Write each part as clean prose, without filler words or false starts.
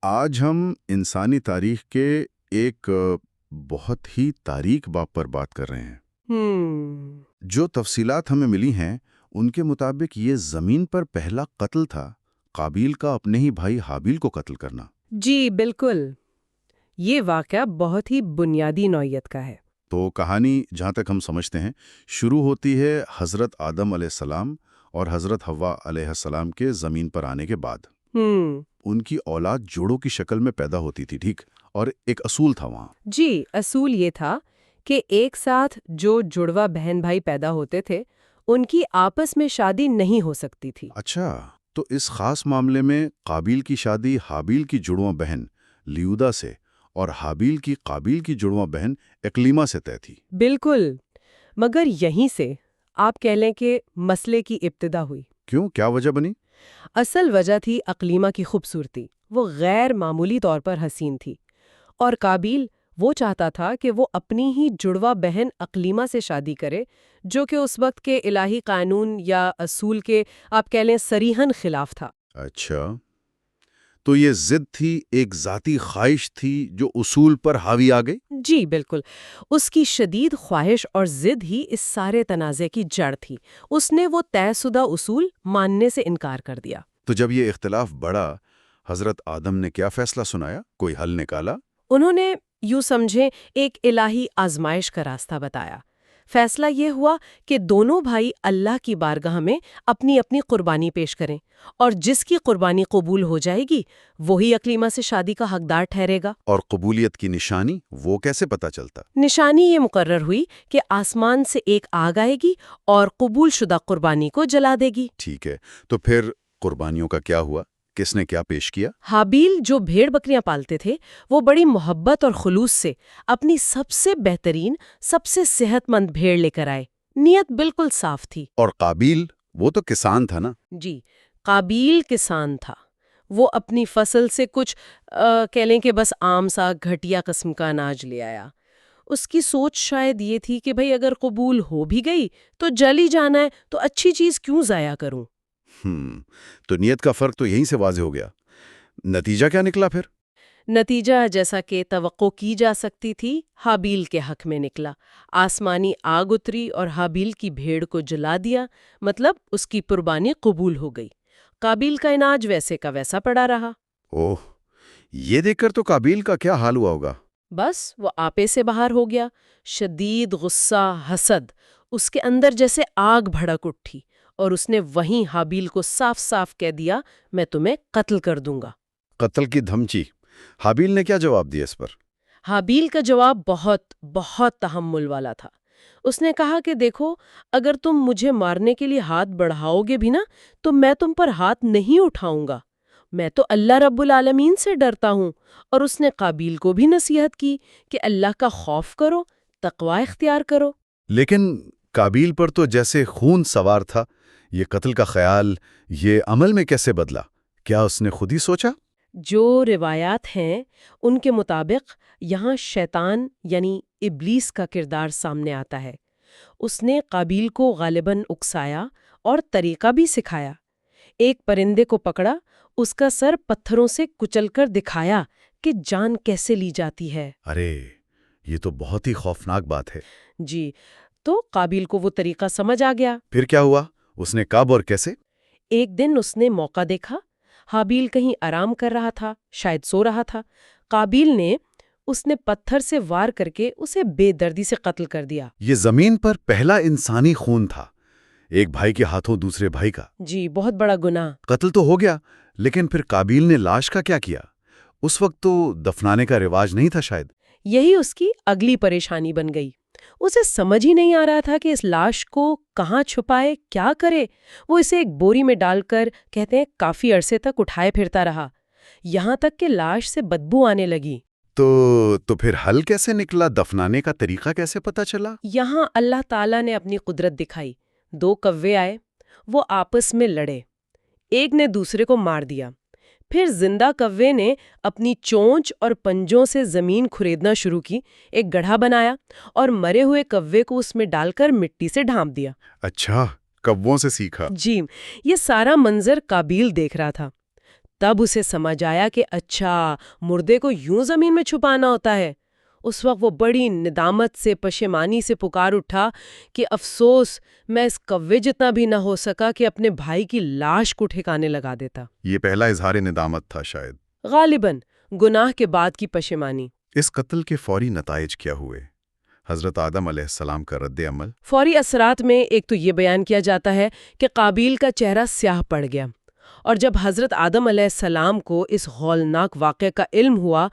آج ہم انسانی تاریخ کے ایک بہت ہی تاریک باب پر بات کر رہے ہیں۔ جو تفصیلات ہمیں ملی ہیں ان کے مطابق یہ زمین پر پہلا قتل تھا، قابیل کا اپنے ہی بھائی حابیل کو قتل کرنا۔ جی بالکل، یہ واقعہ بہت ہی بنیادی نوعیت کا ہے۔ تو کہانی جہاں تک ہم سمجھتے ہیں شروع ہوتی ہے حضرت آدم علیہ السلام اور حضرت حوا علیہ السلام کے زمین پر آنے کے بعد۔ ان کی اولاد جوڑوں کی شکل میں پیدا ہوتی تھی، ٹھیک، اور ایک اصول تھا وہاں۔ جی، اصول یہ تھا کہ ایک ساتھ جو جڑواں بہن بھائی پیدا ہوتے تھے ان کی آپس میں شادی نہیں ہو سکتی تھی۔ اچھا، تو اس خاص معاملے میں قابیل کی شادی حابیل کی جڑواں بہن لیودا سے اور حابیل کی قابیل کی جڑواں بہن اقلیمہ سے طے تھی۔ بالکل، مگر یہیں سے آپ کہہ لیں کہ مسئلے کی ابتدا ہوئی۔ کیوں؟ کیا وجہ بنی؟ اصل وجہ تھی اقلیمہ کی خوبصورتی۔ وہ غیر معمولی طور پر حسین تھی، اور قابیل وہ چاہتا تھا کہ وہ اپنی ہی جڑواں بہن اقلیمہ سے شادی کرے، جو کہ اس وقت کے الہی قانون یا اصول کے آپ کہہ لیں صریحاً خلاف تھا۔ اچھا، تو یہ ضد تھی، ایک ذاتی خواہش تھی جو اصول پر حاوی آ گئی؟ جی بالکل، اس کی شدید خواہش اور ضد ہی اس سارے تنازع کی جڑ تھی۔ اس نے وہ طے شدہ اصول ماننے سے انکار کر دیا۔ تو جب یہ اختلاف بڑھا، حضرت آدم نے کیا فیصلہ سنایا؟ کوئی حل نکالا؟ انہوں نے یوں سمجھے ایک الہی آزمائش کا راستہ بتایا۔ فیصلہ یہ ہوا کہ دونوں بھائی اللہ کی بارگاہ میں اپنی اپنی قربانی پیش کریں، اور جس کی قربانی قبول ہو جائے گی وہی اقلیمہ سے شادی کا حقدار ٹھہرے گا۔ اور قبولیت کی نشانی وہ کیسے پتہ چلتا؟ نشانی یہ مقرر ہوئی کہ آسمان سے ایک آگ آئے گی اور قبول شدہ قربانی کو جلا دے گی۔ ٹھیک ہے، تو پھر قربانیوں کا کیا ہوا؟ کس نے کیا پیش کیا؟ حابیل جو بھیڑ بکریاں پالتے تھے وہ بڑی محبت اور خلوص سے اپنی سب سے بہترین، سب سے صحت مند بھیڑ لے کر آئے۔ نیت بالکل صاف تھی۔ اور قابیل، وہ تو کسان تھا نا؟ جی، قابیل کسان تھا۔ وہ اپنی فصل سے کچھ کہہ لیں کہ بس عام سا گھٹیا قسم کا اناج لے آیا۔ اس کی سوچ شاید یہ تھی کہ بھئی اگر قبول ہو بھی گئی تو جل ہی جانا ہے، تو اچھی چیز کیوں ضائع کروں۔ تو نیت کا فرق تو یہیں سے واضح ہو گیا۔ نتیجہ کیا نکلا پھر؟ نتیجہ جیسا کہ توقع کی جا سکتی تھی حابیل کے حق میں نکلا۔ آسمانی آگ اتری اور حابیل کی بھیڑ کو جلا دیا، مطلب اس کی قربانی قبول ہو گئی۔ قابیل کا اناج ویسے کا ویسا پڑا رہا۔ اوہ، یہ دیکھ کر تو قابیل کا کیا حال ہوا ہوگا؟ بس وہ آپے سے باہر ہو گیا۔ شدید غصہ، حسد اس کے اندر جیسے آگ بھڑک اٹھی، اور اس نے وہیں حابیل کو صاف صاف کہہ دیا، میں تمہیں قتل کر دوں گا۔ قتل کی دھمکی! حابیل نے کیا جواب دیا اس پر؟ حابیل کا جواب بہت بہت تحمل والا تھا۔ اس نے کہا کہ دیکھو، اگر تم مجھے مارنے کے لیے ہاتھ بڑھاؤ گے بھی نا تو میں تم پر ہاتھ نہیں اٹھاؤں گا۔ میں تو اللہ رب العالمین سے ڈرتا ہوں۔ اور اس نے قابیل کو بھی نصیحت کی کہ اللہ کا خوف کرو، تقوی اختیار کرو۔ لیکن قابیل پر تو جیسے خون سوار تھا، یہ قتل کا خیال، یہ عمل میں کیسے بدلا؟ کیا اس نے خود ہی سوچا؟ جو روایات ہیں ان کے مطابق یہاں شیطان یعنی ابلیس کا کردار سامنے آتا ہے۔ اس نے قابیل کو غالباً اکسایا اور طریقہ بھی سکھایا۔ ایک پرندے کو پکڑا، اس کا سر پتھروں سے کچل کر دکھایا کہ جان کیسے لی جاتی ہے۔ ارے، یہ تو بہت ہی خوفناک بات ہے۔ جی، تو قابیل کو وہ طریقہ سمجھ آ گیا۔ پھر کیا ہوا؟ اس نے کب اور کیسے؟ ایک دن اس نے موقع دیکھا، حابیل کہیں آرام کر رہا تھا، شاید سو رہا تھا۔ قابیل نے پتھر سے وار کر کے اسے بے دردی سے قتل کر دیا۔ یہ زمین پر پہلا انسانی خون تھا، ایک بھائی کے ہاتھوں دوسرے بھائی کا۔ جی، بہت بڑا گناہ۔ قتل تو ہو گیا، لیکن پھر قابیل نے لاش کا کیا کیا؟ اس وقت تو دفنانے کا رواج نہیں تھا شاید۔ یہی اس کی اگلی پریشانی بن گئی۔ اسے سمجھ ہی نہیں آ رہا تھا کہ اس لاش کو کہاں چھپائے، کیا کرے۔ وہ اسے ایک بوری میں ڈال کر کہتے ہیں کافی عرصے تک اٹھائے پھرتا رہا، یہاں تک کہ لاش سے بدبو آنے لگی۔ تو پھر حل کیسے نکلا؟ دفنانے کا طریقہ کیسے پتا چلا؟ یہاں اللہ تعالیٰ نے اپنی قدرت دکھائی۔ دو کوے آئے، وہ آپس میں لڑے، ایک نے دوسرے کو مار دیا۔ پھر زندہ کوے نے اپنی چونچ اور پنجوں سے زمین کھریدنا شروع کی، ایک گڑھا بنایا اور مرے ہوئے کوے کو اس میں ڈال کر مٹی سے ڈھانپ دیا۔ اچھا، کووں سے سیکھا۔ جی، یہ سارا منظر قابیل دیکھ رہا تھا۔ تب اسے سمجھ آیا کہ اچھا مردے کو یوں زمین میں چھپانا ہوتا ہے۔ اس وقت وہ بڑی ندامت سے پشیمانی سے پکار اٹھا کہ افسوس میں اس کوے جتنا بھی نہ ہو سکا کہ اپنے بھائی کی لاش کو ٹھکانے لگا دیتا۔ یہ پہلا اظہار ندامت تھا شاید، غالباً گناہ کے بعد کی پشیمانی۔ اس قتل کے فوری نتائج کیا ہوئے؟ حضرت آدم علیہ السلام کا رد عمل؟ فوری اثرات میں ایک تو یہ بیان کیا جاتا ہے کہ قابیل کا چہرہ سیاہ پڑ گیا، اور جب حضرت آدم علیہ السلام کو اس ہولناک واقعے کا علم ہوا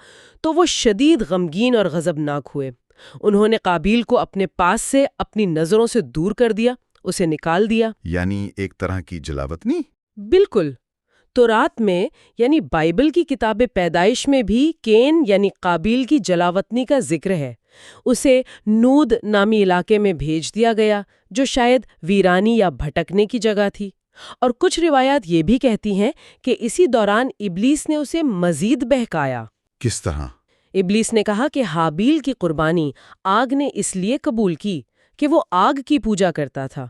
تو وہ شدید غمگین اور غضبناک ہوئے۔ انہوں نے قابیل کو اپنے پاس سے اپنی نظروں سے دور کر دیا، اسے نکال دیا۔ یعنی ایک طرح کی جلاوطنی؟ بالکل۔ تورات میں یعنی بائبل کی کتاب پیدائش میں بھی کین یعنی قابیل کی جلاوطنی کا ذکر ہے۔ اسے نود نامی علاقے میں بھیج دیا گیا جو شاید ویرانی یا بھٹکنے کی جگہ تھی، اور کچھ روایات یہ بھی کہتی ہیں کہ اسی دوران ابلیس نے اسے مزید بہکایا۔ کس طرح؟ ابلیس نے کہا کہ حابیل کی قربانی آگ نے اس لیے قبول کی کہ وہ آگ کی پوجا کرتا تھا۔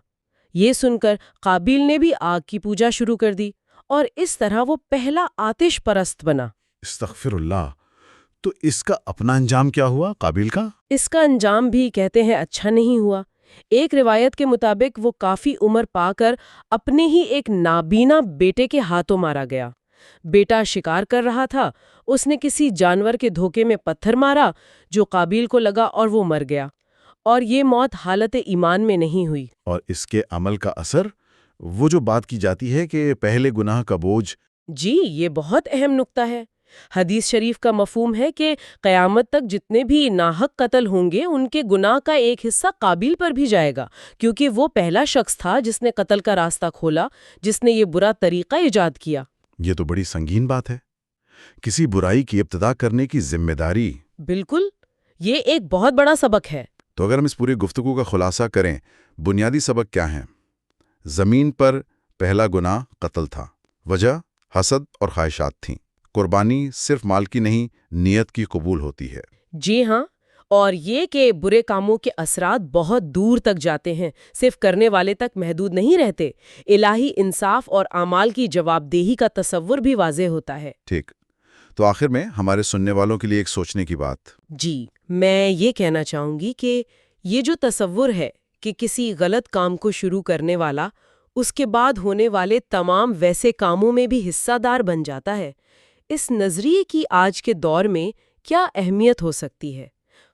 یہ سن کر قابیل نے بھی آگ کی پوجا شروع کر دی، اور اس طرح وہ پہلا آتش پرست بنا۔ استغفر اللہ! تو اس کا اپنا انجام کیا ہوا قابیل کا؟ اس کا انجام بھی کہتے ہیں اچھا نہیں ہوا۔ ایک روایت کے مطابق وہ کافی عمر پا کر اپنے ہی ایک نابینا بیٹے کے ہاتھوں مارا گیا۔ بیٹا شکار کر رہا تھا، اس نے کسی جانور کے دھوکے میں پتھر مارا جو قابیل کو لگا اور وہ مر گیا، اور یہ موت حالت ایمان میں نہیں ہوئی۔ اور اس کے عمل کا اثر؟ وہ جو بات کی جاتی ہے کہ پہلے گناہ کا بوجھ۔ جی، یہ بہت اہم نکتہ ہے۔ حدیث شریف کا مفہوم ہے کہ قیامت تک جتنے بھی ناحق قتل ہوں گے ان کے گناہ کا ایک حصہ قابیل پر بھی جائے گا، کیونکہ وہ پہلا شخص تھا جس نے قتل کا راستہ کھولا، جس نے یہ برا طریقہ ایجاد کیا۔ یہ تو بڑی سنگین بات ہے، کسی برائی کی ابتدا کرنے کی ذمہ داری۔ بالکل، یہ ایک بہت بڑا سبق ہے۔ تو اگر ہم اس پوری گفتگو کا خلاصہ کریں، بنیادی سبق کیا ہیں؟ زمین پر پہلا گناہ قتل تھا، وجہ حسد اور خواہشات تھیں۔ قربانی صرف مال کی نہیں، نیت کی قبول ہوتی ہے۔ جی ہاں، اور یہ کہ برے کاموں کے اثرات بہت دور تک جاتے ہیں، صرف کرنے والے تک محدود نہیں رہتے۔ الہی انصاف اور اعمال کی جواب دہی کا تصور بھی واضح ہوتا ہے۔ ٹھیک، تو آخر میں ہمارے سننے والوں کے لیے ایک سوچنے کی بات۔ جی، میں یہ کہنا چاہوں گی کہ یہ جو تصور ہے کہ کسی غلط کام کو شروع کرنے والا اس کے بعد ہونے والے تمام ویسے کاموں میں بھی حصہ دار بن جاتا ہے، اس نظریے کی آج کے دور میں کیا اہمیت ہو سکتی ہے،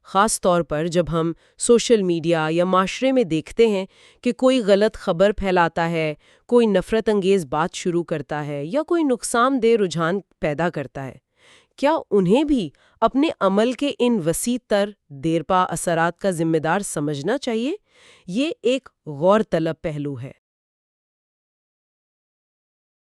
خاص طور پر جب ہم سوشل میڈیا یا معاشرے میں دیکھتے ہیں کہ کوئی غلط خبر پھیلاتا ہے، کوئی نفرت انگیز بات شروع کرتا ہے یا کوئی نقصان دہ رجحان پیدا کرتا ہے۔ کیا انہیں بھی اپنے عمل کے ان وسیع تر دیرپا اثرات کا ذمہ دار سمجھنا چاہیے؟ یہ ایک غور طلب پہلو ہے۔